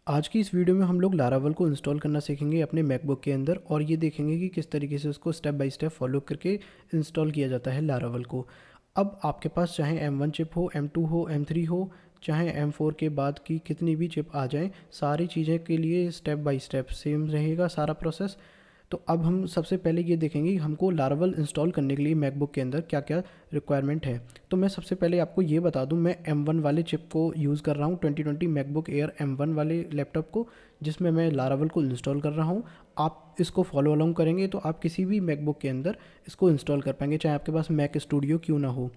आज की इस वीडियो में हम लोग लारावल को इंस्टॉल करना सीखेंगे अपने मैकबुक के अंदर और ये देखेंगे कि किस तरीके से उसको स्टेप बाय स्टेप फॉलो करके इंस्टॉल किया जाता है लारावल को। अब आपके पास चाहे M1 चिप हो, M2 हो, M3 हो, चाहे M4 के बाद की कितनी भी चिप आ जाएं, सारी चीज़ें के लिए स्टेप बाय स्टेप सेम रहेगा सारा प्रोसेस। तो अब हम सबसे पहले ये देखेंगे कि हमको लारावल इंस्टॉल करने के लिए मैकबुक के अंदर क्या क्या रिक्वायरमेंट है। तो मैं सबसे पहले आपको ये बता दूं, मैं M1 वाले चिप को यूज़ कर रहा हूँ 2020 मैकबुक एयर M1 वाले लैपटॉप को, जिसमें मैं लारावल को इंस्टॉल कर रहा हूँ। आप इसको फॉलो अलोंग करेंगे तो आप किसी भी मैकबुक के अंदर इसको इंस्टॉल कर पाएंगे, चाहे आपके पास मैक स्टूडियो क्यों ना हो।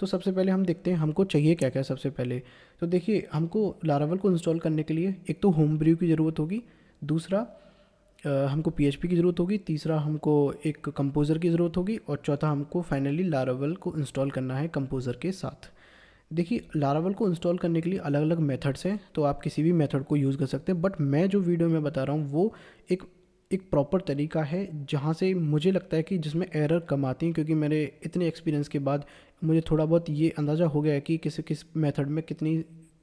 तो सबसे पहले हम देखते हैं हमको चाहिए क्या क्या। सबसे पहले तो देखिए, हमको लारावल को इंस्टॉल करने के लिए एक तो होम ब्रू की ज़रूरत होगी, दूसरा हमको PHP की ज़रूरत होगी, तीसरा हमको एक कंपोज़र की ज़रूरत होगी और चौथा हमको फाइनली लारावल को इंस्टॉल करना है कंपोज़र के साथ। देखिए, लारावल को इंस्टॉल करने के लिए अलग अलग मेथड्स हैं, तो आप किसी भी मेथड को यूज़ कर सकते हैं, बट मैं जो वीडियो में बता रहा हूँ वो एक एक प्रॉपर तरीका है जहाँ से मुझे लगता है कि जिसमें एरर कम आती हैं, क्योंकि मेरे इतने एक्सपीरियंस के बाद मुझे थोड़ा बहुत ये अंदाज़ा हो गया है कि किस मेथड में कितनी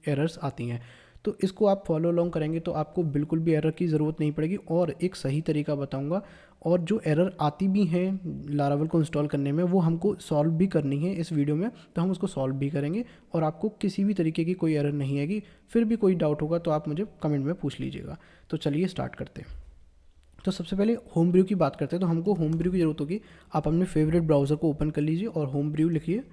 एरर्स आती हैं। तो इसको आप फॉलो अलोंग करेंगे तो आपको बिल्कुल भी एरर की ज़रूरत नहीं पड़ेगी और एक सही तरीका बताऊंगा। और जो एरर आती भी हैं लारावल को इंस्टॉल करने में, वो हमको सॉल्व भी करनी है इस वीडियो में, तो हम उसको सॉल्व भी करेंगे और आपको किसी भी तरीके की कोई एरर नहीं आएगी। फिर भी कोई डाउट होगा तो आप मुझे कमेंट में पूछ लीजिएगा। तो चलिए स्टार्ट करते हैं। तो सबसे पहले होम ब्रू की बात करते हैं। तो हमको होम ब्रू की ज़रूरत होगी। आप अपने फेवरेट ब्राउज़र को ओपन कर लीजिए और होम ब्रू लिखिए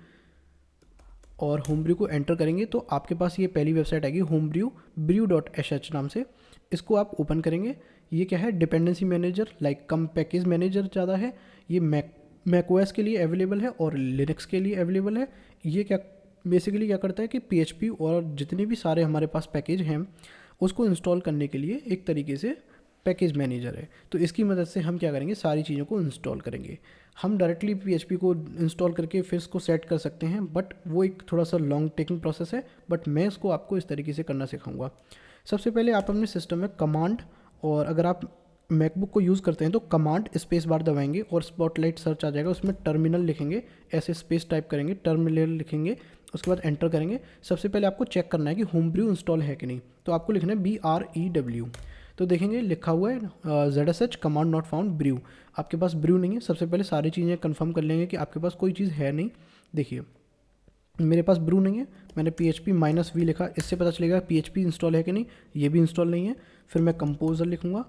और होम ब्रू को एंटर करेंगे तो आपके पास ये पहली वेबसाइट आएगी, होम brew.sh नाम से। इसको आप ओपन करेंगे। ये क्या है? डिपेंडेंसी मैनेजर, लाइक कम पैकेज मैनेजर ज़्यादा है। ये मैक ओएस के लिए अवेलेबल है और लिनक्स के लिए अवेलेबल है। ये क्या बेसिकली क्या करता है कि PHP और जितने भी सारे हमारे पास पैकेज हैं उसको इंस्टॉल करने के लिए एक तरीके से पैकेज मैनेजर है। तो इसकी मदद से हम क्या करेंगे, सारी चीज़ों को इंस्टॉल करेंगे। हम डायरेक्टली PHP को इंस्टॉल करके फिर इसको सेट कर सकते हैं, बट वो एक थोड़ा सा लॉन्ग टेकिंग प्रोसेस है, बट मैं इसको आपको इस तरीके से करना सिखाऊंगा। सबसे पहले आप अपने सिस्टम में कमांड, और अगर आप मैकबुक को यूज़ करते हैं तो कमांड स्पेस बार दबाएंगे और स्पॉटलाइट सर्च आ जाएगा, उसमें टर्मिनल लिखेंगे, ऐसे स्पेस टाइप करेंगे, टर्मिनल लिखेंगे, उसके बाद एंटर करेंगे। सबसे पहले आपको चेक करना है कि होम ब्रू इंस्टॉल है कि नहीं, तो आपको लिखना है BREW। तो देखेंगे लिखा हुआ है ZSH command not found brew. आपके पास ब्रू नहीं है। सबसे पहले सारी चीज़ें कंफर्म कर लेंगे कि आपके पास कोई चीज़ है नहीं। देखिए, मेरे पास ब्रू नहीं है, मैंने PHP-V लिखा, इससे पता चलेगा PHP इंस्टॉल है कि नहीं। ये भी इंस्टॉल नहीं है। फिर मैं कंपोज़र लिखूँगा,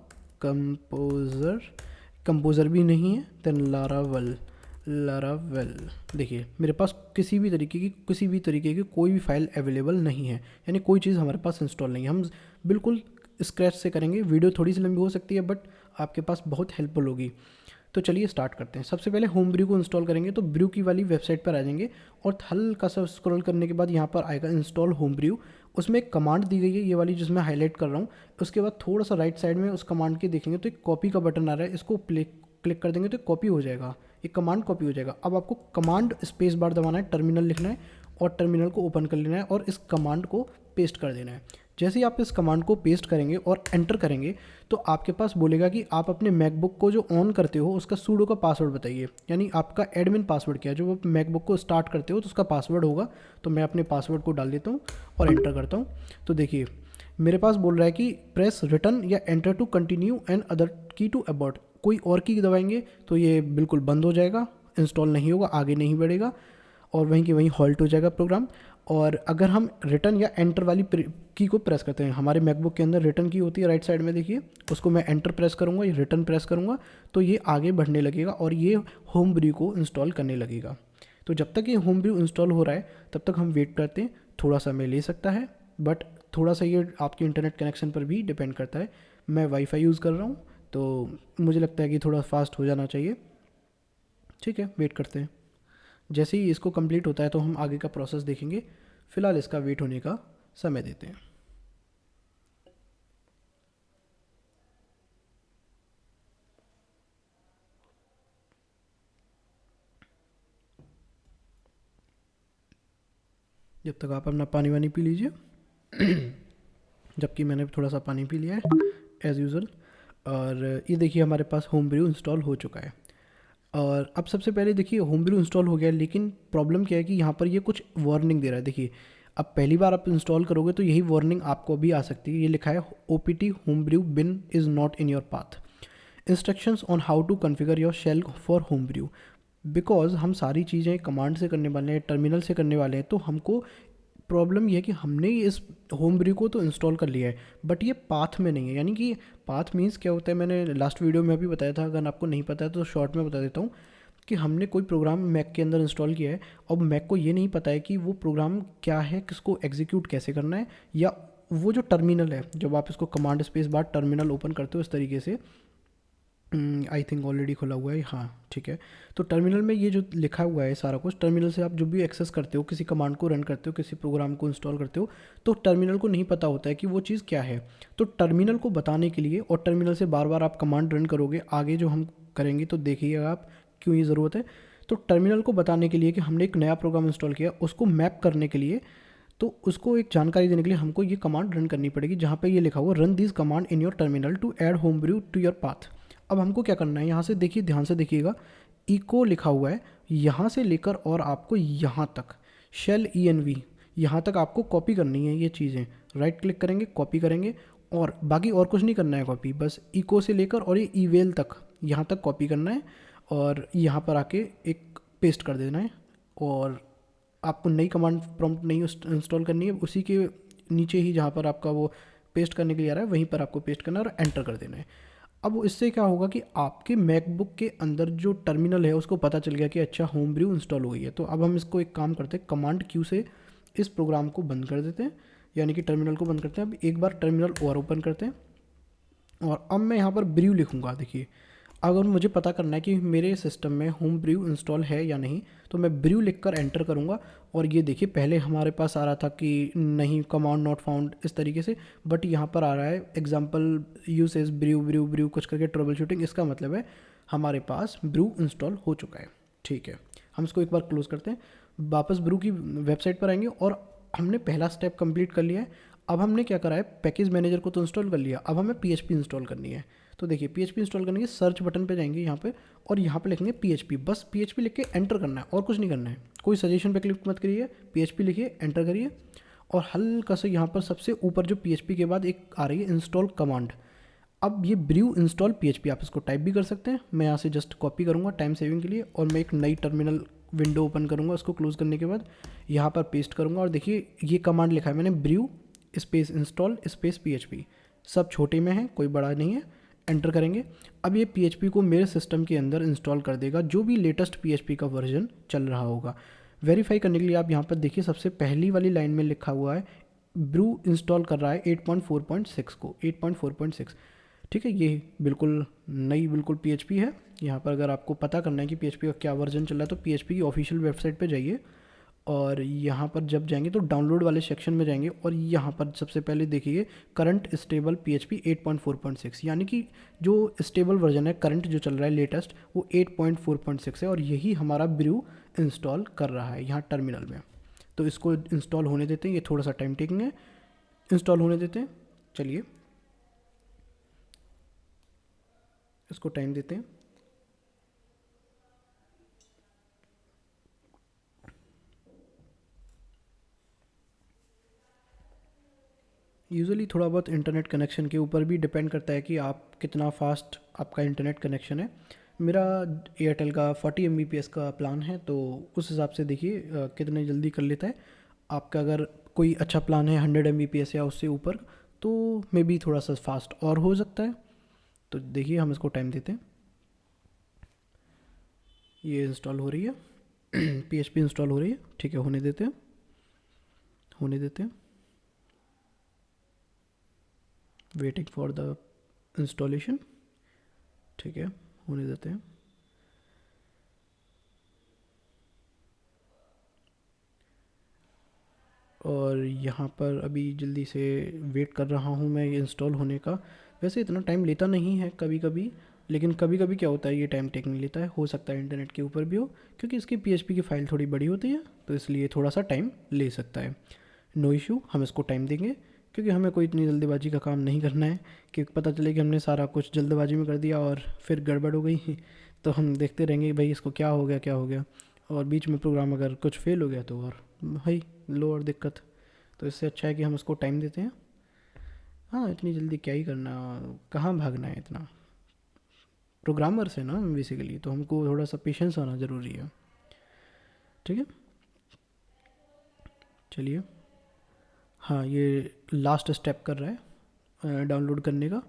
कंपोज़र भी नहीं है। Then Laravel. देखिए, मेरे पास किसी भी तरीके की कोई भी फाइल अवेलेबल नहीं है, यानी कोई चीज़ हमारे पास इंस्टॉल नहीं है। हम बिल्कुल स्क्रैच से करेंगे। वीडियो थोड़ी सी लंबी हो सकती है, बट आपके पास बहुत हेल्पफुल होगी। तो चलिए स्टार्ट करते हैं। सबसे पहले होम ब्रू को इंस्टॉल करेंगे तो ब्रू की वाली वेबसाइट पर आ जाएंगे और हल्का सा स्क्रॉल करने के बाद यहाँ पर आएगा इंस्टॉल होम ब्रू। उसमें एक कमांड दी गई है, ये वाली जिसमें हाईलाइट कर रहा हूँ। उसके बाद थोड़ा सा राइट साइड में उस कमांड के देखेंगे तो एक कॉपी का बटन आ रहा है, इसको क्लिक कर देंगे तो कॉपी हो जाएगा, एक कमांड कॉपी हो जाएगा। अब आपको कमांड स्पेस बार दबाना है, टर्मिनल लिखना है और टर्मिनल को ओपन कर लेना है और इस कमांड को पेस्ट कर देना है। जैसे ही आप इस कमांड को पेस्ट करेंगे और एंटर करेंगे तो आपके पास बोलेगा कि आप अपने मैकबुक को जो ऑन करते हो उसका सूडो का पासवर्ड बताइए, यानी आपका एडमिन पासवर्ड क्या है। जो आप मैकबुक को स्टार्ट करते हो तो उसका पासवर्ड होगा। तो मैं अपने पासवर्ड को डाल देता हूँ और एंटर करता हूँ। तो देखिए, मेरे पास बोल रहा है कि प्रेस रिटर्न या enter to continue and other key to abort. कोई और की दबाएंगे तो ये बिल्कुल बंद हो जाएगा, इंस्टॉल नहीं होगा, आगे नहीं बढ़ेगा और वहीं की वहीं हॉल्ट हो जाएगा प्रोग्राम। और अगर हम रिटर्न या एंटर वाली की को प्रेस करते हैं, हमारे मैकबुक के अंदर रिटर्न की होती है राइट साइड में, देखिए, उसको मैं एंटर प्रेस करूँगा या रिटर्न प्रेस करूँगा तो ये आगे बढ़ने लगेगा और ये होम ब्रू को इंस्टॉल करने लगेगा। तो जब तक ये होम ब्रू इंस्टॉल हो रहा है तब तक हम वेट करते हैं। थोड़ा समय ले सकता है, बट थोड़ा सा ये आपके इंटरनेट कनेक्शन पर भी डिपेंड करता है। मैं वाईफाई यूज़ कर रहा हूँ तो मुझे लगता है कि थोड़ा फास्ट हो जाना चाहिए। ठीक है, वेट करते हैं। जैसे ही इसको कंप्लीट होता है तो हम आगे का प्रोसेस देखेंगे। फ़िलहाल इसका वेट होने का समय देते हैं। जब तक आप अपना पानी वानी पी लीजिए। जबकि मैंने थोड़ा सा पानी पी लिया है एज़ यूज़ुअल। और ये देखिए, हमारे पास होम ब्रू इंस्टॉल हो चुका है। और अब सबसे पहले देखिए, होम ब्रू इंस्टॉल हो गया, लेकिन प्रॉब्लम क्या है कि यहाँ पर ये कुछ वार्निंग दे रहा है। देखिए, अब पहली बार आप इंस्टॉल करोगे तो यही वार्निंग आपको भी आ सकती है, ये लिखा है OPT Homebrew bin is not in your path, instructions on how to configure your shell for Homebrew. Because हम सारी चीज़ें कमांड से करने वाले हैं, टर्मिनल से करने वाले हैं, तो हमको प्रॉब्लम ये है कि हमने इस होमब्रू को तो इंस्टॉल कर लिया है बट ये पाथ में नहीं है। यानी कि पाथ मीन्स क्या होता है, मैंने लास्ट वीडियो में भी बताया था, अगर आपको नहीं पता है तो शॉर्ट में बता देता हूँ कि हमने कोई प्रोग्राम मैक के अंदर इंस्टॉल किया है और मैक को ये नहीं पता है कि वो प्रोग्राम क्या है, किसको एग्जीक्यूट कैसे करना है, या वो जो टर्मिनल है, जब आप इसको command space bar terminal open करते हो इस तरीके से, आई थिंक ऑलरेडी खुला हुआ है, हाँ ठीक है। तो टर्मिनल में ये जो लिखा हुआ है सारा कुछ, टर्मिनल से आप जो भी एक्सेस करते हो, किसी कमांड को रन करते हो, किसी प्रोग्राम को इंस्टॉल करते हो, तो टर्मिनल को नहीं पता होता है कि वो चीज़ क्या है। तो टर्मिनल को बताने के लिए, और टर्मिनल से बार बार आप कमांड रन करोगे, आगे जो हम करेंगे तो देखिएगा आप क्यों ये ज़रूरत है। तो टर्मिनल को बताने के लिए कि हमने एक नया प्रोग्राम इंस्टॉल किया, उसको मैप करने के लिए, तो उसको एक जानकारी देने के लिए हमको ये कमांड रन करनी पड़ेगी, जहाँ पे ये लिखा हुआ run this command in your terminal to add Homebrew to your path. अब हमको क्या करना है, यहाँ से देखिए, ध्यान से देखिएगा, इको लिखा हुआ है, यहाँ से लेकर और आपको यहाँ तक शेल ENV यहाँ तक आपको कॉपी करनी है ये चीज़ें। राइट क्लिक करेंगे, कॉपी करेंगे, और बाकी और कुछ नहीं करना है कॉपी, बस इको से लेकर और ये ईवेल तक यहाँ तक कॉपी करना है और यहाँ पर आके एक पेस्ट कर देना है। और आपको नई कमांड प्रॉम्प्ट नहीं इंस्टॉल करनी है, उसी के नीचे ही जहाँ पर आपका वो पेस्ट करने के लिए आ रहा है वहीं पर आपको पेस्ट करना है और एंटर कर देना है। अब इससे क्या होगा कि आपके मैकबुक के अंदर जो टर्मिनल है उसको पता चल गया कि अच्छा होमब्रू इंस्टॉल हो गई है। तो अब हम इसको एक काम करते हैं, कमांड क्यू से इस प्रोग्राम को बंद कर देते हैं, यानी कि टर्मिनल को बंद करते हैं। अब एक बार टर्मिनल और ओपन करते हैं और अब मैं यहाँ पर ब्रू लिखूँगा। देखिए, अगर मुझे पता करना है कि मेरे सिस्टम में होमब्रू इंस्टॉल है या नहीं, तो मैं ब्रू लिखकर एंटर करूँगा और ये देखिए पहले हमारे पास आ रहा था कि नहीं, कमांड नॉट फाउंड इस तरीके से, बट यहाँ पर आ रहा है example usage brew brew brew कुछ करके ट्रबल शूटिंग। इसका मतलब है हमारे पास ब्रू इंस्टॉल हो चुका है। ठीक है, हम इसको एक बार क्लोज करते हैं, वापस ब्रू की वेबसाइट पर आएंगे और हमने पहला स्टेप कंप्लीट कर लिया है। अब हमने क्या करा है, पैकेज मैनेजर को तो इंस्टॉल कर लिया, अब हमें PHP इंस्टॉल करनी है। तो देखिए PHP इंस्टॉल करने के सर्च बटन पे जाएंगे यहाँ पे और यहाँ पे लिखेंगे PHP, बस PHP लिख के एंटर करना है और कुछ नहीं करना है। कोई सजेशन पे क्लिक मत करिए, PHP लिखिए, एंटर करिए और हल्का से यहाँ पर सबसे ऊपर जो PHP के बाद एक आ रही है इंस्टॉल कमांड। अब ये ब्रू इंस्टॉल PHP, आप इसको टाइप भी कर सकते हैं। मैं यहाँ से जस्ट कॉपी करूँगा टाइम सेविंग के लिए और मैं एक नई टर्मिनल विंडो ओपन करूँगा, उसको क्लोज करने के बाद यहाँ पर पेस्ट करूँगा और देखिए ये कमांड लिखा है मैंने, brew space install space PHP, सब छोटे में है, कोई बड़ा नहीं है। एंटर करेंगे, अब ये PHP को मेरे सिस्टम के अंदर इंस्टॉल कर देगा, जो भी लेटेस्ट PHP का वर्जन चल रहा होगा। वेरीफाई करने के लिए आप यहाँ पर देखिए सबसे पहली वाली लाइन में लिखा हुआ है ब्रू इंस्टॉल कर रहा है 8.4.6 को, 8.4.6। ठीक है, ये बिल्कुल नई बिल्कुल PHP है। यहाँ पर अगर आपको पता करना है कि PHP का क्या वर्जन चल रहा है तो PHP की ऑफिशियल वेबसाइट पे जाइए और यहाँ पर जब जाएंगे तो डाउनलोड वाले सेक्शन में जाएंगे और यहाँ पर सबसे पहले देखिए करंट स्टेबल PHP 8.4.6, यानी कि जो स्टेबल वर्जन है करंट जो चल रहा है लेटेस्ट वो 8.4.6 है और यही हमारा ब्रू इंस्टॉल कर रहा है यहाँ टर्मिनल में। तो इसको इंस्टॉल होने देते हैं, ये थोड़ा सा टाइम टेकिंग है, इंस्टॉल होने देते हैं। चलिए इसको टाइम देते हैं। यूजुअली थोड़ा बहुत इंटरनेट कनेक्शन के ऊपर भी डिपेंड करता है कि आप कितना फास्ट आपका इंटरनेट कनेक्शन है। मेरा एयरटेल का 40 Mbps का प्लान है, तो उस हिसाब से देखिए कितने जल्दी कर लेता है। आपका अगर कोई अच्छा प्लान है 100 Mbps या उससे ऊपर तो मे बी थोड़ा सा फास्ट और हो सकता है। तो देखिए हम इसको टाइम देते हैं, ये इंस्टॉल हो रही है PHP इंस्टॉल हो रही है। ठीक है, होने देते हैं, होने देते हैं, वेटिंग फॉर द इंस्टॉलेशन। ठीक है, होने देते हैं। और यहाँ पर अभी जल्दी से वेट कर रहा हूँ मैं ये इंस्टॉल होने का। वैसे इतना टाइम लेता नहीं है कभी कभी, लेकिन कभी कभी क्या होता है ये टाइम टेकिंग लेता है, हो सकता है इंटरनेट के ऊपर भी हो, क्योंकि इसकी PHP की फ़ाइल थोड़ी बड़ी होती है तो इसलिए थोड़ा सा टाइम ले सकता है। नो इशू, हम इसको टाइम देंगे क्योंकि हमें कोई इतनी जल्दबाजी का काम नहीं करना है कि पता चले कि हमने सारा कुछ जल्दबाजी में कर दिया और फिर गड़बड़ हो गई तो हम देखते रहेंगे भाई इसको क्या हो गया क्या हो गया, और बीच में प्रोग्राम अगर कुछ फेल हो गया तो और भाई लो और दिक्कत। तो इससे अच्छा है कि हम उसको टाइम देते हैं। हाँ, इतनी जल्दी क्या ही करना, कहाँ भागना है इतना, प्रोग्रामर्स है ना बेसिकली, तो हमको थोड़ा सा पेशेंस होना ज़रूरी है। ठीक है, चलिए। हाँ, ये लास्ट स्टेप कर रहा है डाउनलोड करने का।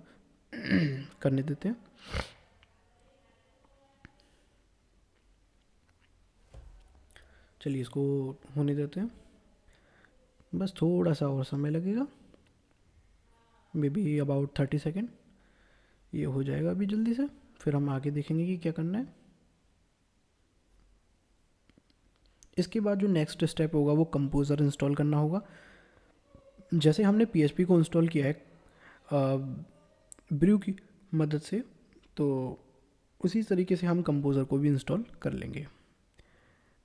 करने देते हैं। चलिए इसको होने देते हैं, बस थोड़ा सा और समय लगेगा, मे बी अबाउट 30 सेकेंड। ये हो जाएगा अभी जल्दी से, फिर हम आगे देखेंगे कि क्या करना है। इसके बाद जो नेक्स्ट स्टेप होगा वो कंपोज़र इंस्टॉल करना होगा। जैसे हमने PHP को इंस्टॉल किया है ब्रू की मदद से, तो उसी तरीके से हम कंपोज़र को भी इंस्टॉल कर लेंगे।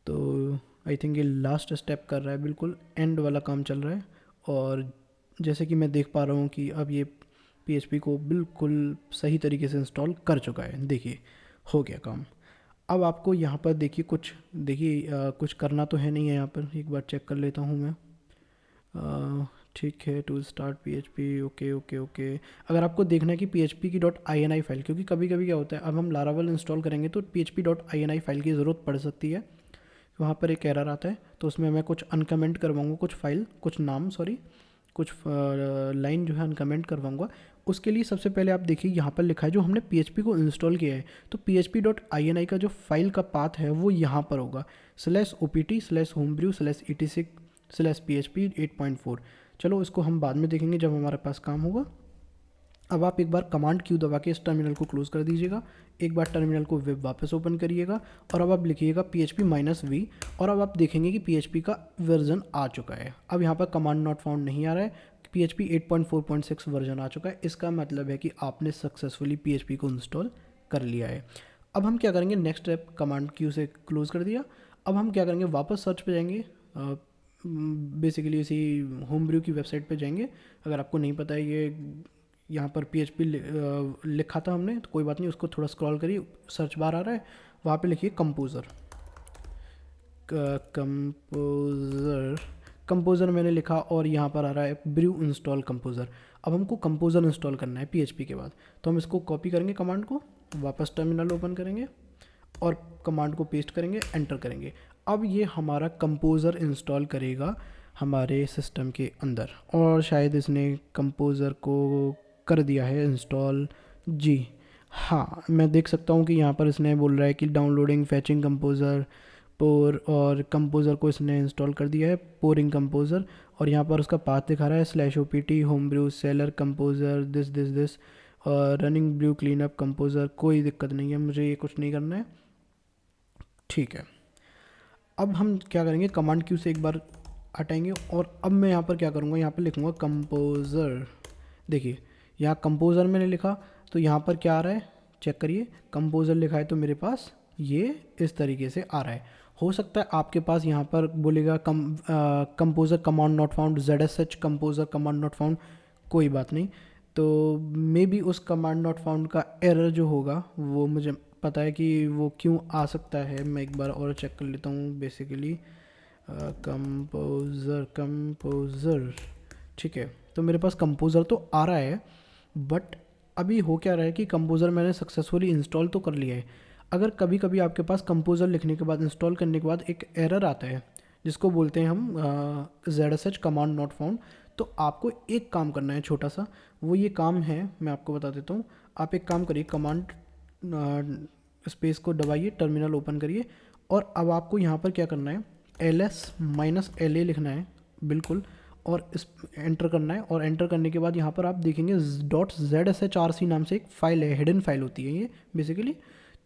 तो आई थिंक ये लास्ट स्टेप कर रहा है, बिल्कुल एंड वाला काम चल रहा है। और जैसे कि मैं देख पा रहा हूँ कि अब ये PHP को बिल्कुल सही तरीके से इंस्टॉल कर चुका है। देखिए हो गया काम। अब आपको यहाँ पर देखिए कुछ करना तो है नहीं है यहाँ पर, एक बार चेक कर लेता हूँ मैं। ठीक है, to start PHP, okay okay okay. अगर आपको देखना है कि PHP की .ini फाइल, क्योंकि कभी कभी क्या होता है, अब हम लारावल इंस्टॉल करेंगे तो PHP.ini फाइल की ज़रूरत पड़ सकती है। वहाँ पर एक एरर आता है, तो उसमें मैं कुछ अनकमेंट करवाऊँगा, कुछ लाइन जो है अनकमेंट करवाऊँगा। उसके लिए सबसे पहले आप देखिए यहाँ पर लिखा है, जो हमने PHP को इंस्टॉल किया है, तो PHP.ini का जो फाइल का पाथ है वो यहाँ पर होगा, /opt/homebrew/etc/php 8.4। चलो इसको हम बाद में देखेंगे जब हमारे पास काम होगा। अब आप एक बार कमांड क्यू दबा के इस टर्मिनल को क्लोज़ कर दीजिएगा। एक बार टर्मिनल को वेब वापस ओपन करिएगा और अब आप लिखिएगा PHP-v, और अब आप देखेंगे कि PHP का वर्जन आ चुका है। अब यहाँ पर कमांड नॉट फाउंड नहीं आ रहा है, PHP 8.4.6 वर्जन आ चुका है। इसका मतलब है कि आपने सक्सेसफुली PHP को इंस्टॉल कर लिया है। अब हम क्या करेंगे, नेक्स्ट स्टेप, कमांड क्यू से क्लोज़ कर दिया। अब हम क्या करेंगे, वापस सर्च पे जाएंगे, बेसिकली इसी होम ब्रू की वेबसाइट पे जाएंगे। अगर आपको नहीं पता है ये यहाँ पर PHP लिखा था हमने, तो कोई बात नहीं, उसको थोड़ा स्क्रॉल करिए, सर्च बार आ रहा है, वहाँ पे लिखिए कंपोज़र मैंने लिखा और यहाँ पर आ रहा है ब्रू इंस्टॉल कंपोज़र। अब हमको कंपोज़र इंस्टॉल करना है PHP के बाद, तो हम इसको कॉपी करेंगे कमांड को, वापस टर्मिनल ओपन करेंगे और कमांड को पेस्ट करेंगे, एंटर करेंगे। अब ये हमारा कंपोज़र इंस्टॉल करेगा हमारे सिस्टम के अंदर, और शायद इसने कंपोज़र को कर दिया है इंस्टॉल। जी हाँ, मैं देख सकता हूँ कि यहाँ पर इसने बोल रहा है कि डाउनलोडिंग, फैचिंग कंपोज़र, पोर, और कंपोज़र को इसने इंस्टॉल कर दिया है, पोरिंग कंपोज़र। और यहाँ पर उसका पाथ दिखा रहा है /opt Homebrew cellar composer this और रनिंग ब्रू क्लीनअप कंपोज़र। कोई दिक्कत नहीं है, मुझे ये कुछ नहीं करना है। ठीक है, अब हम क्या करेंगे, कमांड क्यू से एक बार हटाएंगे और अब मैं यहाँ पर क्या करूँगा, यहाँ पर लिखूँगा कंपोज़र। देखिए यहाँ कंपोज़र मैंने लिखा, तो यहाँ पर क्या आ रहा है, चेक करिए, कंपोज़र लिखा है तो मेरे पास ये इस तरीके से आ रहा है। हो सकता है आपके पास यहाँ पर बोलेगा composer command not found, ZSH composer command not found, कोई बात नहीं। तो मे बी उस कमांड नॉट फाउंड का एरर जो होगा वो मुझे पता है कि वो क्यों आ सकता है। मैं एक बार और चेक कर लेता हूँ, बेसिकली कंपोज़र ठीक है, तो मेरे पास कंपोज़र तो आ रहा है, बट अभी हो क्या रहा है कि कंपोज़र मैंने सक्सेसफुली इंस्टॉल तो कर लिया है। अगर कभी कभी आपके पास कंपोज़र लिखने के बाद, इंस्टॉल करने के बाद एक एरर आता है जिसको बोलते हैं हम ZSH कमांड नॉट फाउंड, तो आपको एक काम करना है छोटा सा, वो ये काम है, मैं आपको बता देता हूँ। आप एक काम करिए, कमांड स्पेस को दबाइए, टर्मिनल ओपन करिए, और अब आपको यहाँ पर क्या करना है, ls-la लिखना है बिल्कुल, और इस एंटर करना है। और एंटर करने के बाद यहाँ पर आप देखेंगे .zshrc नाम से एक फ़ाइल है, हिडन फाइल होती है ये बेसिकली।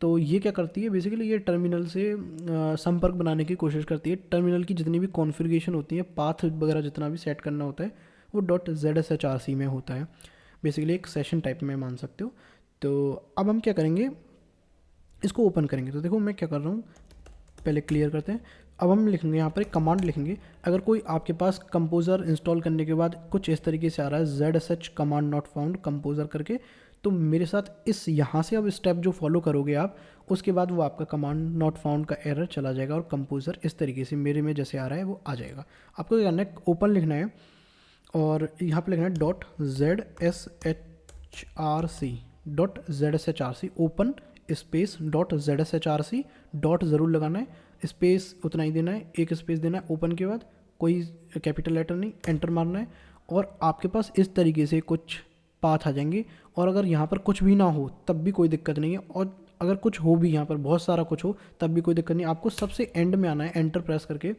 तो ये क्या करती है, बेसिकली ये टर्मिनल से संपर्क बनाने की कोशिश करती है। टर्मिनल की जितनी भी कॉन्फ़िगरेशन होती है, पाथ वगैरह जितना भी सेट करना होता है, वो .zshrc में होता है, बेसिकली एक सेशन टाइप में मान सकते हो। तो अब हम क्या करेंगे, इसको ओपन करेंगे। तो देखो मैं क्या कर रहा हूँ, पहले क्लियर करते हैं। अब हम लिखेंगे यहाँ पर एक कमांड लिखेंगे। अगर कोई आपके पास कंपोज़र इंस्टॉल करने के बाद कुछ इस तरीके से आ रहा है, ZSH command not found composer करके, तो मेरे साथ इस यहाँ से अब स्टेप जो फॉलो करोगे आप, उसके बाद वो आपका कमांड नॉट फाउंड का एरर चला जाएगा और कंपोज़र इस तरीके से मेरे में जैसे आ रहा है वो आ जाएगा। आपको क्या करना है, ओपन लिखना है और यहाँ पे लिखना है .zshrc open space .zshrc dot ज़रूर लगाना है, स्पेस उतना ही देना है, एक स्पेस देना है ओपन के बाद, कोई कैपिटल लेटर नहीं, एंटर मारना है और आपके पास इस तरीके से कुछ पाथ आ जाएंगे। और अगर यहाँ पर कुछ भी ना हो तब भी कोई दिक्कत नहीं है, और अगर कुछ हो भी यहाँ पर बहुत सारा कुछ हो तब भी कोई दिक्कत नहीं, आपको सबसे एंड में आना है एंटर प्रेस करके।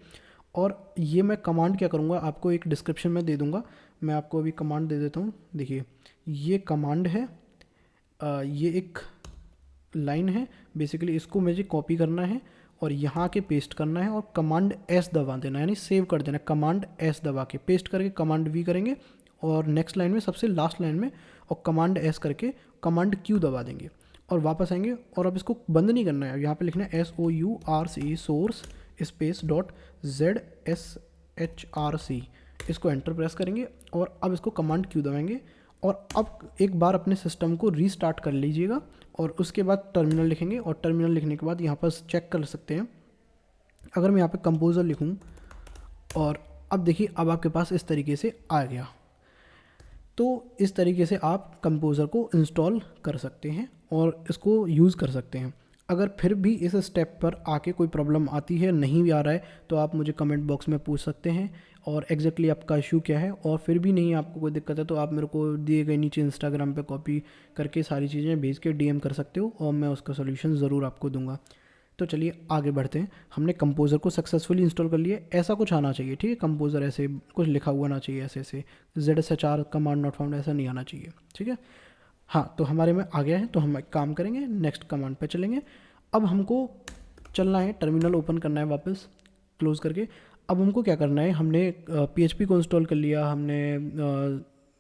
और ये मैं कमांड क्या करूँगा आपको एक डिस्क्रिप्शन में दे दूँगा, मैं आपको अभी कमांड दे देता हूँ। देखिए ये कमांड है, ये एक लाइन है बेसिकली, इसको मुझे कॉपी करना है और यहाँ के पेस्ट करना है और कमांड एस दबा देना है, यानी सेव कर देना है। कमांड एस दबा के पेस्ट करके कमांड वी करेंगे और नेक्स्ट लाइन में सबसे लास्ट लाइन में और कमांड एस करके कमांड क्यू दबा देंगे और वापस आएंगे। और अब इसको बंद नहीं करना है, यहाँ पे लिखना है SOURCE सोर्स स्पेस .ZSHRC, इसको एंटर प्रेस करेंगे और अब इसको कमांड क्यू दबाएंगे। और अब एक बार अपने सिस्टम को रीस्टार्ट कर लीजिएगा और उसके बाद टर्मिनल लिखेंगे और टर्मिनल लिखने के बाद यहाँ पर चेक कर सकते हैं, अगर मैं यहाँ पे कंपोज़र लिखूँ और अब देखिए अब आपके पास इस तरीके से आ गया। तो इस तरीके से आप कंपोज़र को इंस्टॉल कर सकते हैं और इसको यूज़ कर सकते हैं। अगर फिर भी इस स्टेप पर आके कोई प्रॉब्लम आती है, नहीं भी आ रहा है, तो आप मुझे कमेंट बॉक्स में पूछ सकते हैं और एग्जैक्टली आपका इशू क्या है। और फिर भी नहीं आपको कोई दिक्कत है तो आप मेरे को दिए गए नीचे इंस्टाग्राम पे कॉपी करके सारी चीज़ें भेज के DM कर सकते हो और मैं उसका सोल्यूशन ज़रूर आपको दूंगा। तो चलिए आगे बढ़ते हैं। हमने कंपोज़र को सक्सेसफुली इंस्टॉल कर लिया, ऐसा कुछ आना चाहिए, ठीक है। कंपोज़र ऐसे कुछ लिखा हुआ ना चाहिए, ऐसे ऐसे ZSHR कमांड नॉट फाउंड ऐसा नहीं आना चाहिए, ठीक है। हाँ, तो हमारे में आ गया है, तो हम एक काम करेंगे, नेक्स्ट कमांड पे चलेंगे। अब हमको चलना है, टर्मिनल ओपन करना है वापस क्लोज़ करके। अब हमको क्या करना है, हमने PHP को इंस्टॉल कर लिया, हमने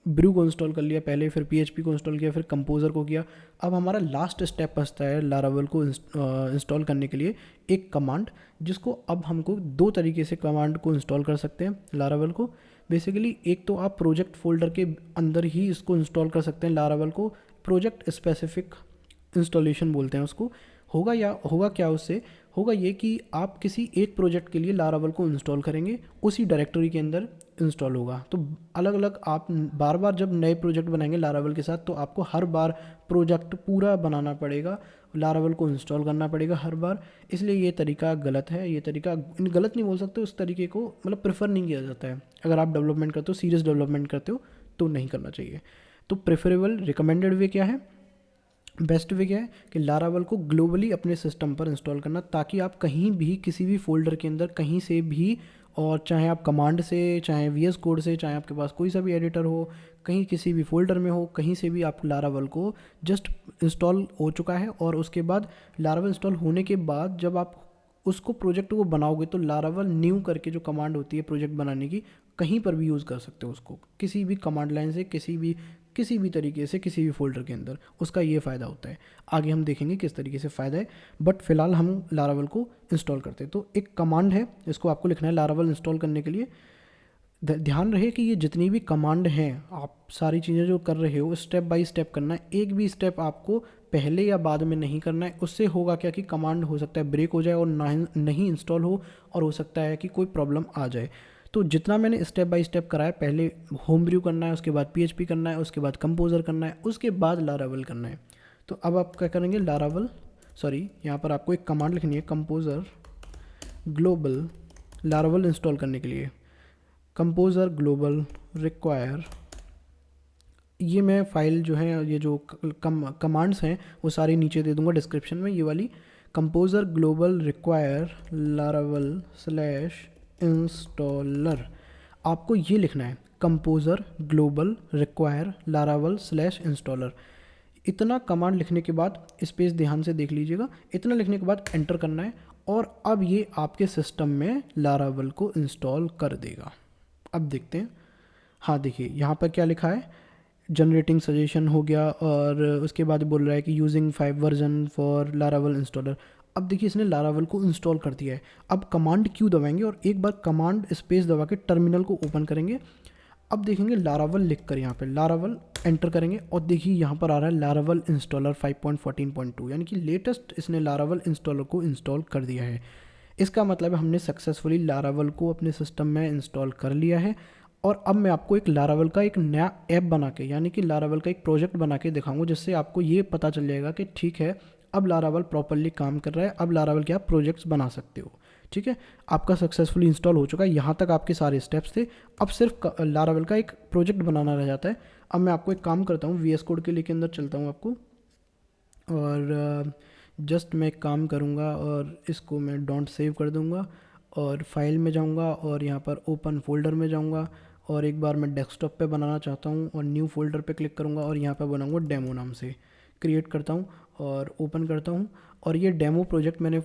ब्रू को इंस्टॉल कर लिया पहले, फिर PHP को इंस्टॉल किया, फिर कंपोज़र को किया। अब हमारा लास्ट स्टेप बचता है लारावेल को इंस्टॉल करने के लिए एक कमांड, जिसको अब हमको दो तरीके से कमांड को इंस्टॉल कर सकते हैं लारावेल को। बेसिकली एक तो आप प्रोजेक्ट फोल्डर के अंदर ही इसको इंस्टॉल कर सकते हैं लारावेल को, प्रोजेक्ट स्पेसिफिक इंस्टॉलेशन बोलते हैं उसको। होगा क्या उससे होगा ये कि आप किसी एक प्रोजेक्ट के लिए लारावेल को इंस्टॉल करेंगे, उसी डायरेक्टरी के अंदर इंस्टॉल होगा। तो अलग अलग आप बार बार जब नए प्रोजेक्ट बनाएंगे लारावेल के साथ, तो आपको हर बार प्रोजेक्ट पूरा बनाना पड़ेगा, लारावेल को इंस्टॉल करना पड़ेगा हर बार। इसलिए ये तरीका गलत है, ये तरीका गलत नहीं बोल सकते, उस तरीके को मतलब प्रेफर नहीं किया जाता है। अगर आप डेवलपमेंट करते हो, सीरियस डेवलपमेंट करते हो, तो नहीं करना चाहिए। तो प्रेफरेबल रिकमेंडेड वे क्या है, बेस्ट वे क्या है कि लारावेल को ग्लोबली अपने सिस्टम पर इंस्टॉल करना, ताकि आप कहीं भी किसी भी फोल्डर के अंदर कहीं से भी, और चाहे आप कमांड से, चाहे VS कोड से, चाहे आपके पास कोई सा भी एडिटर हो, कहीं किसी भी फोल्डर में हो, कहीं से भी आप लारावेल को जस्ट इंस्टॉल हो चुका है। और उसके बाद लारावेल इंस्टॉल होने के बाद जब आप उसको प्रोजेक्ट को बनाओगे, तो लारावेल न्यू करके जो कमांड होती है प्रोजेक्ट बनाने की, कहीं पर भी यूज़ कर सकते हो उसको, किसी भी कमांड लाइन से, किसी भी तरीके से, किसी भी फोल्डर के अंदर। उसका ये फ़ायदा होता है, आगे हम देखेंगे किस तरीके से फ़ायदा है, बट फिलहाल हम लारावेल को इंस्टॉल करते हैं। तो एक कमांड है, इसको आपको लिखना है लारावेल इंस्टॉल करने के लिए। ध्यान रहे कि ये जितनी भी कमांड हैं, आप सारी चीज़ें जो कर रहे हो स्टेप बाय स्टेप करना है, एक भी स्टेप आपको पहले या बाद में नहीं करना है। उससे होगा क्या कि कमांड हो सकता है ब्रेक हो जाए और नहीं इंस्टॉल हो, और हो सकता है कि कोई प्रॉब्लम आ जाए। तो जितना मैंने स्टेप बाय स्टेप कराया, पहले होम ब्रू करना है, उसके बाद PHP करना है, उसके बाद कंपोज़र करना है, उसके बाद लारावेल करना है। तो अब आप क्या करेंगे, यहाँ पर आपको एक कमांड लिखनी है, कंपोज़र ग्लोबल लारावेल इंस्टॉल करने के लिए, कंपोज़र ग्लोबल रिक्वायर। ये मैं फाइल जो है, ये जो कमांड्स हैं वो सारी नीचे दे दूंगा डिस्क्रिप्शन में, ये वाली composer global require Laravel / installer. आपको ये लिखना है, composer global require Laravel / installer. इतना कमांड लिखने के बाद, स्पेस ध्यान से देख लीजिएगा, इतना लिखने के बाद एंटर करना है और अब ये आपके सिस्टम में लारावेल को इंस्टॉल कर देगा। अब देखते हैं, हाँ देखिए यहाँ पर क्या लिखा है, जनरेटिंग सजेशन हो गया, और उसके बाद बोल रहा है कि using 5 version for Laravel installer. अब देखिए इसने लारावेल को इंस्टॉल कर दिया है। अब कमांड क्यू दबाएंगे और एक बार कमांड स्पेस दबा के टर्मिनल को ओपन करेंगे। अब देखेंगे लारावल लिख कर यहाँ पे लारावल एंटर करेंगे और देखिए यहाँ पर आ रहा है लारावल इंस्टॉलर 5.14.2, यानी कि लेटेस्ट इसने लारावल इंस्टॉलर को इंस्टॉल कर दिया है। इसका मतलब है हमने सक्सेसफुली लारावल को अपने सिस्टम में इंस्टॉल कर लिया है। और अब मैं आपको एक लारावल का एक नया ऐप बना के, यानी कि लारावल का एक प्रोजेक्ट बना के दिखाऊंगा, जिससे आपको ये पता चल जाएगा कि ठीक है अब लारावल प्रॉपरली काम कर रहा है, अब लारावल के आप प्रोजेक्ट्स बना सकते हो। ठीक है, आपका सक्सेसफुली इंस्टॉल हो चुका है। यहाँ तक आपके सारे स्टेप्स थे, अब सिर्फ लारावल का एक प्रोजेक्ट बनाना रह जाता है। अब मैं आपको एक काम करता हूँ, VS कोड के लिए के अंदर चलता हूँ आपको, और जस्ट मैं एक काम करूँगा और इसको मैं डोंट सेव कर दूँगा और फाइल में जाऊँगा और यहाँ पर ओपन फोल्डर में जाऊँगा और एक बार मैं डेस्कटॉप पे बनाना चाहता हूँ और न्यू फोल्डर पे क्लिक करूँगा और यहाँ पे बनाऊँगा डेमो नाम से, क्रिएट करता हूँ और ओपन करता हूँ। और ये डेमो प्रोजेक्ट मैंने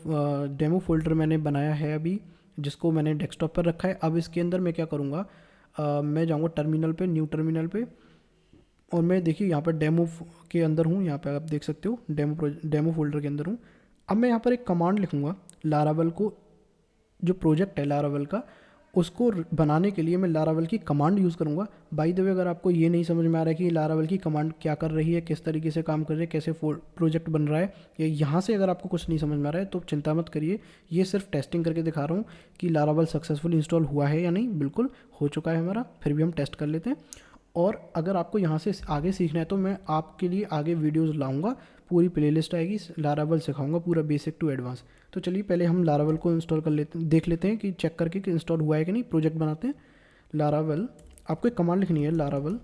डेमो फोल्डर मैंने बनाया है अभी, जिसको मैंने डेस्कटॉप पर रखा है। अब इसके अंदर मैं क्या करूँगा, मैं जाऊँगा टर्मिनल पे, न्यू टर्मिनल पे, और मैं देखिए यहाँ पर डेमो के अंदर हूँ। यहाँ पे आप देख सकते हो डेमो फोल्डर के अंदर हूँ। अब मैं यहाँ पर एक कमांड लिखूँगा लारावल को, जो प्रोजेक्ट है लारावल का, उसको बनाने के लिए मैं लारावल की कमांड यूज़ करूँगा। बाय द वे, अगर आपको ये नहीं समझ में आ रहा है कि लारावल की कमांड क्या कर रही है, किस तरीके से काम कर रही है, कैसे प्रोजेक्ट बन रहा है, या यहाँ से अगर आपको कुछ नहीं समझ में आ रहा है तो चिंता मत करिए, ये सिर्फ टेस्टिंग करके दिखा रहा हूँ कि लारावल सक्सेसफुल इंस्टॉल हुआ है या नहीं। बिल्कुल हो चुका है हमारा, फिर भी हम टेस्ट कर लेते हैं। और अगर आपको यहाँ से आगे सीखना है तो मैं आपके लिए आगे वीडियोज़ लाऊँगा, पूरी प्लेलिस्ट आएगी, लारावल सिखाऊंगा पूरा बेसिक टू एडवांस। तो चलिए पहले हम लारावल को इंस्टॉल कर लेते हैं, देख लेते हैं कि चेक करके कि इंस्टॉल हुआ है कि नहीं। प्रोजेक्ट बनाते हैं लारावल, आपको एक कमांड लिखनी है लारावल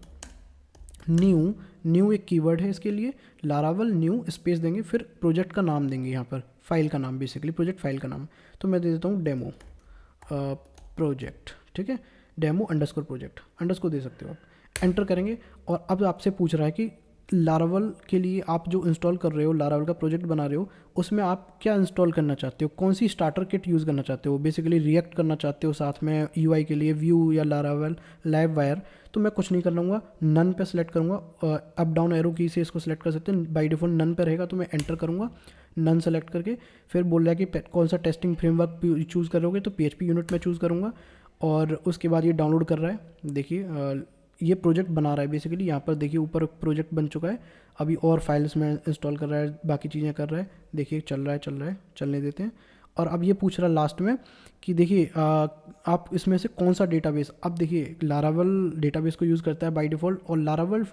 न्यू एक कीवर्ड है इसके लिए, लारावल न्यू स्पेस देंगे, फिर प्रोजेक्ट का नाम देंगे, यहाँ पर फाइल का नाम, बेसिकली प्रोजेक्ट फाइल का नाम। तो मैं दे देता हूँ डेमो प्रोजेक्ट, ठीक है, डेमो अंडरस्कोर प्रोजेक्ट अंडरस्कोर दे सकते हो आप। एंटर करेंगे और अब आपसे पूछ रहा है कि लारावल के लिए आप जो इंस्टॉल कर रहे हो, लारावल का प्रोजेक्ट बना रहे हो, उसमें आप क्या इंस्टॉल करना चाहते हो, कौन सी स्टार्टर किट यूज़ करना चाहते हो। बेसिकली रिएक्ट करना चाहते हो साथ में UI के लिए, व्यू या लारावल लाइव वायर। तो मैं कुछ नहीं करूँगा, नन पे सेलेक्ट करूँगा, अप डाउन एरो की से इसको सेलेक्ट कर सकते हैं, बाई डिफॉल्ट नन पे रहेगा। तो मैं एंटर करूँगा नन सेलेक्ट करके, फिर बोल रहा है कि कौन सा टेस्टिंग फ्रेमवर्क चूज़ करोगे, तो PHP यूनिट में चूज़ करूँगा। और उसके बाद ये डाउनलोड कर रहा है, देखिए ये प्रोजेक्ट बना रहा है बेसिकली। यहाँ पर देखिए ऊपर प्रोजेक्ट बन चुका है, अभी और फाइल्स में इंस्टॉल कर रहा है, बाकी चीज़ें कर रहा है। देखिए चल रहा है, चलने देते हैं। और अब ये पूछ रहा है लास्ट में कि देखिए आप इसमें से कौन सा डेटाबेस। अब देखिए लारावल डेटाबेस को यूज़ करता है बाय डिफ़ॉल्ट, और लारावल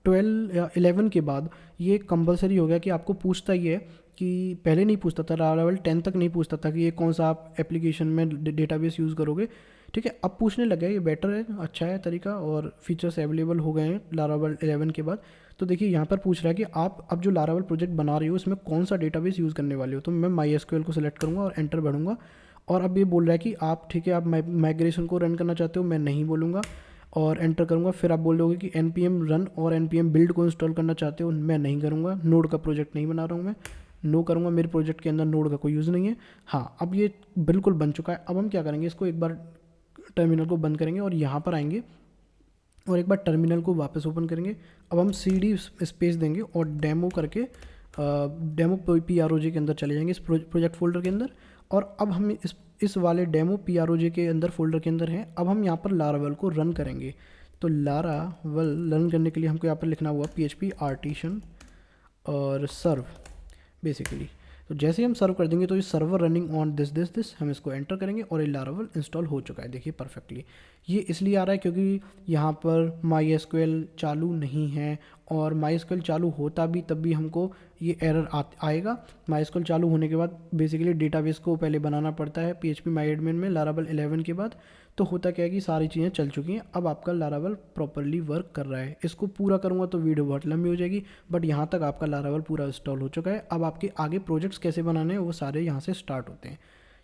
12 या 11 के बाद ये कंपलसरी हो गया कि आपको पूछता ही है, कि पहले नहीं पूछता था, लारावल 10 तक नहीं पूछता था कि ये कौन सा आप एप्लीकेशन में डेटाबेस यूज़ करोगे। ठीक है, अब पूछने लगा है, ये बेटर है, अच्छा है तरीका, और फीचर्स अवेलेबल हो गए हैं लारावल 11 के बाद। तो देखिए यहाँ पर पूछ रहा है कि आप अब जो लारावल प्रोजेक्ट बना रहे हो इसमें कौन सा डेटाबेस यूज़ करने वाले हो। तो मैं MySQL को सिलेक्ट करूँगा और एंटर बढ़ूँगा। और अब ये बोल रहा है कि आप ठीक है, आप माइग्रेशन को रन करना चाहते हो, मैं नहीं बोलूँगा और एंटर करूँगा। फिर आप बोल दोगे कि npm रन और npm बिल्ड को इंस्टॉल करना चाहते हो, मैं नहीं करूँगा, नोड का प्रोजेक्ट नहीं बना रहा हूँ मैं, नो करूँगा, मेरे प्रोजेक्ट के अंदर नोड का कोई यूज़ नहीं है। हाँ, अब ये बिल्कुल बन चुका है। अब हम क्या करेंगे, इसको एक बार टर्मिनल को बंद करेंगे और यहाँ पर आएंगे और एक बार टर्मिनल को वापस ओपन करेंगे। अब हम CD स्पेस देंगे और डेमो करके डेमो PROJ के अंदर चले जाएंगे, इस प्रोजेक्ट फोल्डर के अंदर। और अब हम इस वाले डेमो PROJ के अंदर फोल्डर के अंदर हैं। अब हम यहाँ पर लारावल को रन करेंगे। तो लारावल रन करने के लिए हमको यहाँ पर लिखना हुआ PHP आर्टिसन और सर्व बेसिकली। तो जैसे ही हम सर्व कर देंगे तो ये सर्वर रनिंग ऑन दिस हम इसको एंटर करेंगे और ये लारावल इंस्टॉल हो चुका है, देखिए परफेक्टली। ये इसलिए आ रहा है क्योंकि यहाँ पर MySQL चालू नहीं है, और MySQL चालू होता भी तब भी हमको ये एरर आएगा। MySQL चालू होने के बाद बेसिकली डेटाबेस को पहले बनाना पड़ता है PHP MyAdmin में लारावल 11 के बाद। तो होता क्या है कि सारी चीज़ें चल चुकी हैं, अब आपका लारावल प्रॉपरली वर्क कर रहा है। इसको पूरा करूँगा तो वीडियो बहुत लंबी हो जाएगी, बट यहाँ तक आपका लारावल पूरा इंस्टॉल हो चुका है। अब आपके आगे प्रोजेक्ट्स कैसे बनाने हैं वो सारे यहाँ से स्टार्ट होते हैं।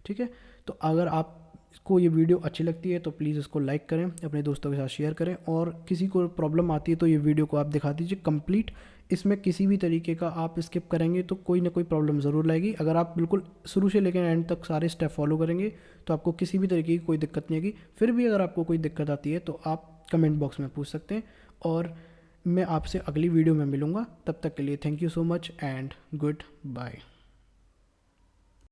ठीक है, तो अगर आपको ये वीडियो अच्छी लगती है तो प्लीज़ इसको लाइक करें, अपने दोस्तों के साथ शेयर करें, और किसी को प्रॉब्लम आती है तो ये वीडियो को आप दिखा दीजिए कंप्लीट। इसमें किसी भी तरीके का आप स्किप करेंगे तो कोई ना कोई प्रॉब्लम ज़रूर लाएगी। अगर आप बिल्कुल शुरू से लेकर एंड तक सारे स्टेप फॉलो करेंगे तो आपको किसी भी तरीके की कोई दिक्कत नहीं आएगी। फिर भी अगर आपको कोई दिक्कत आती है तो आप कमेंट बॉक्स में पूछ सकते हैं, और मैं आपसे अगली वीडियो में मिलूँगा। तब तक के लिए thank you so much and good bye.